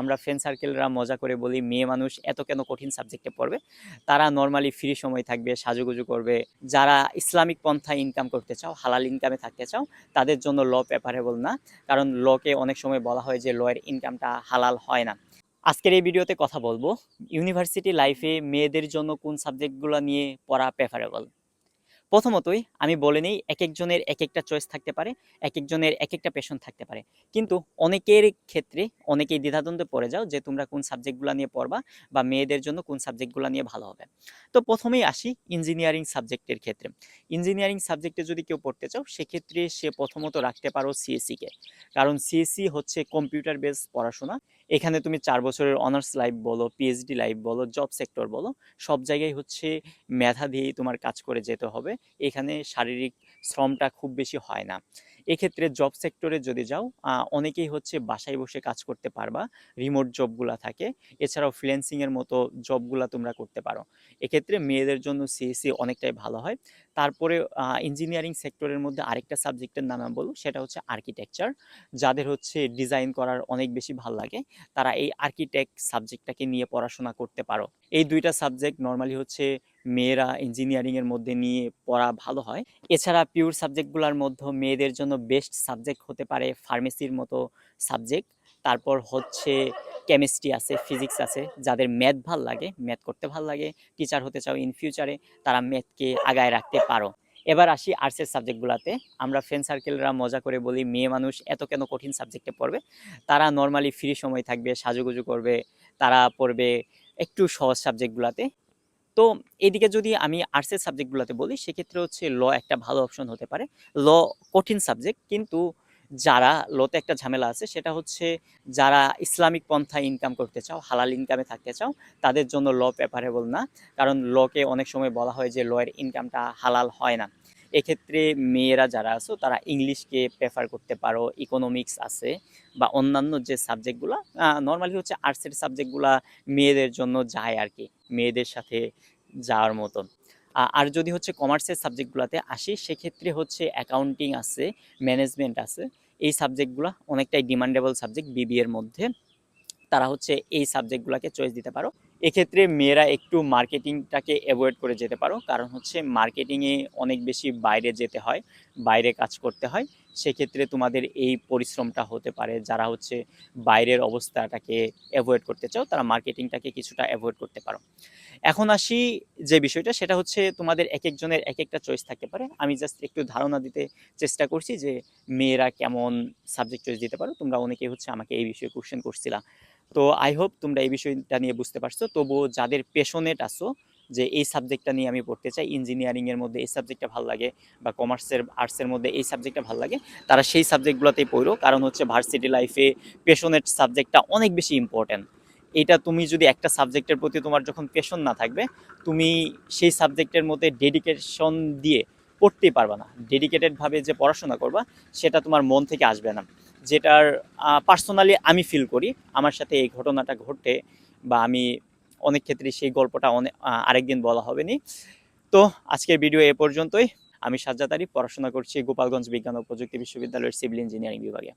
আমরা ফ্রেন্ড সার্কেলরা মজা করে বলি মেয়ে মানুষ এত কেন কঠিন সাবজেক্টে পড়বে। তারা নর্মালি ফ্রি সময় থাকবে, সাজুগুজু করবে। যারা ইসলামিক পন্থায় ইনকাম করতে চাও, হালাল ইনকামে থাকতে চাও, তাদের জন্য ল প্রেফারেবল না। কারণ লকে অনেক সময় বলা হয় যে লয়ের ইনকামটা হালাল হয় না। আজকের এই ভিডিওতে কথা বলবো ইউনিভার্সিটি লাইফে মেয়েদের জন্য কোন সাবজেক্টগুলো নিয়ে পড়া প্রেফারেবল। প্রথমতই আমি বলে নেই, একেকজনের একেকটা চয়েস থাকতে পারে, একেকজনের একেকটা প্যাশন থাকতে পারে। কিন্তু অনেকের ক্ষেত্রে অনেকেই দ্বিধাদ্বন্দ্বে পড়ে যাও যে তোমরা কোন সাবজেক্টগুলো নিয়ে পড়বা বা মেয়েদের জন্য কোন সাবজেক্টগুলো নিয়ে ভালো হবে। তো প্রথমেই আসি ইঞ্জিনিয়ারিং সাবজেক্টের ক্ষেত্রে। ইঞ্জিনিয়ারিং সাবজেক্টে যদি কেউ পড়তে চাও, সেক্ষেত্রে সে প্রথমত রাখতে পারো সিএসসিকে। কারণ সিএসসি হচ্ছে কম্পিউটার বেস পড়াশোনা। এখানে তুমি 4 বছরের অনার্স লাইফ বলো, পিএইচডি লাইফ বলো, জব সেক্টর বলো, সব জায়গায় হচ্ছে মেধা দিয়েই তোমার কাজ করে যেতে হবে। এখানে শারীরিক শ্রমটা খুব বেশি হয় না। এক্ষেত্রে জব সেক্টরে যদি যাও, অনেকেই হচ্ছে বাসায় বসে কাজ করতে পারবা, রিমোট জবগুলা থাকে। এছাড়াও ফ্রিল্যান্সিংয়ের মতো জবগুলা তোমরা করতে পারো। এক্ষেত্রে মেয়েদের জন্য সিএসসি অনেকটাই ভালো হয়। তারপরে ইঞ্জিনিয়ারিং সেক্টরের মধ্যে আরেকটা সাবজেক্টের নাম আমি বলবো, সেটা হচ্ছে আর্কিটেকচার। যাদের হচ্ছে ডিজাইন করার অনেক বেশি ভালো লাগে, তারা এই আর্কিটেক্ট সাবজেক্টটাকে নিয়ে পড়াশোনা করতে পারো। এই দুইটা সাবজেক্ট নর্মালি হচ্ছে মেয়েরা ইঞ্জিনিয়ারিংয়ের মধ্যে নিয়ে পড়া ভালো হয়। এছাড়া পিওর সাবজেক্টগুলোর মধ্যে মেয়েদের জন্য বেস্ট সাবজেক্ট হতে পারে ফার্মেসির মতো সাবজেক্ট। তারপর হচ্ছে কেমিস্ট্রি আছে, ফিজিক্স আছে। যাদের ম্যাথ ভাল লাগে, ম্যাথ করতে ভাল লাগে, টিচার হতে চাও ইন ফিউচারে, তারা ম্যাথকে আগায় রাখতে পারো। এবার আসি আর্টসের সাবজেক্টগুলোতে। আমরা ফ্রেন্ড সার্কেলরা মজা করে বলি মেয়ে মানুষ এত কেন কঠিন সাবজেক্টে পড়বে। তারা নর্মালি ফ্রি সময় থাকবে, সাজুগুজু করবে, তারা পড়বে একটু সহজ সাবজেক্টগুলোতে। তো এদিকে যদি আমি আর্টসের সাবজেক্টগুলোতে বলি, সেক্ষেত্রে হচ্ছে ল একটা ভালো অপশন হতে পারে। ল কঠিন সাবজেক্ট, কিন্তু যারা লতে একটা ঝামেলা আছে, সেটা হচ্ছে যারা ইসলামিক পন্থায় ইনকাম করতে চাও, হালাল ইনকামে থাকতে চাও, তাদের জন্য ল প্রেফারেবল না। কারণ লকে অনেক সময় বলা হয় যে লয়ের ইনকামটা হালাল হয় না। এক্ষেত্রে মেয়েরা যারা আছো, তারা ইংলিশকে প্রেফার করতে পারো, ইকোনমিক্স আছে বা অন্যান্য যে সাবজেক্টগুলো নর্মালি হচ্ছে আর্টসের সাবজেক্টগুলা মেয়েদের জন্য যায় আর কি, মেয়েদের সাথে যাওয়ার মতন। আর যদি হচ্ছে কমার্সের সাবজেক্টগুলোতে আসি, সেক্ষেত্রে হচ্ছে অ্যাকাউন্টিং আছে, ম্যানেজমেন্ট আছে। এই সাবজেক্টগুলো অনেকটাই ডিমান্ডেবল সাবজেক্ট বিবিএর মধ্যে। তারা হচ্ছে এই সাবজেক্টগুলোকে চয়েস দিতে পারো। এক্ষেত্রে মেয়েরা একটু মার্কেটিংটাকে অ্যাভয়েড করে যেতে পারো, কারণ হচ্ছে মার্কেটিংয়ে অনেক বেশি বাইরে যেতে হয়, বাইরে কাজ করতে হয়। সেক্ষেত্রে তোমাদের এই পরিশ্রমটা হতে পারে। যারা হচ্ছে বাইরের অবস্থাটাকে অ্যাভয়েড করতে চাও, তারা মার্কেটিংটাকে কিছুটা অ্যাভয়েড করতে পারো। এখন আসি যে বিষয়টা, সেটা হচ্ছে তোমাদের একেকজনের একেকটা চয়েস থাকতে পারে। আমি জাস্ট একটু ধারণা দিতে চেষ্টা করছি যে মেয়েরা কেমন সাবজেক্ট চয়েস দিতে পারো। তোমরা অনেকেই হচ্ছে আমাকে এই বিষয়ে কোশ্চেন করছিলা। তো আই হোপ তোমরা এই বিষয়টা নিয়ে বুঝতে পারছো। তবুও যাদের পেশনেট আসো যে এই সাবজেক্টটা নিয়ে আমি পড়তে চাই, ইঞ্জিনিয়ারিংয়ের মধ্যে এই সাবজেক্টটা ভালো লাগে বা কমার্সের আর্টসের মধ্যে এই সাবজেক্টটা ভালো লাগে, তারা সেই সাবজেক্টগুলোতেই পড়ো। কারণ হচ্ছে ভার্সিটি লাইফে পেশনেট সাবজেক্টটা অনেক বেশি ইম্পর্ট্যান্ট। এটা তুমি যদি একটা সাবজেক্টের প্রতি তোমার যখন প্যাশন না থাকবে, তুমি সেই সাবজেক্টের মধ্যে ডেডিকেশন দিয়ে পড়তেই পারবে না। ডেডিকেটেডভাবে যে পড়াশোনা করবা, সেটা তোমার মন থেকে আসবে না। যেটার পার্সোনালি আমি ফিল করি, আমার সাথে এই ঘটনাটা ঘটে, বা আমি অনেক ক্ষেত্রে সেই গল্পটা অনেক আরেকদিন বলা হবে নি। তো আজকের ভিডিও এ পর্যন্তই। আমি সাজ্জাদ আরিফ, পড়াশোনা করছি গোপালগঞ্জ বিজ্ঞান ও প্রযুক্তি বিশ্ববিদ্যালয়ের সিভিল ইঞ্জিনিয়ারিং বিভাগে।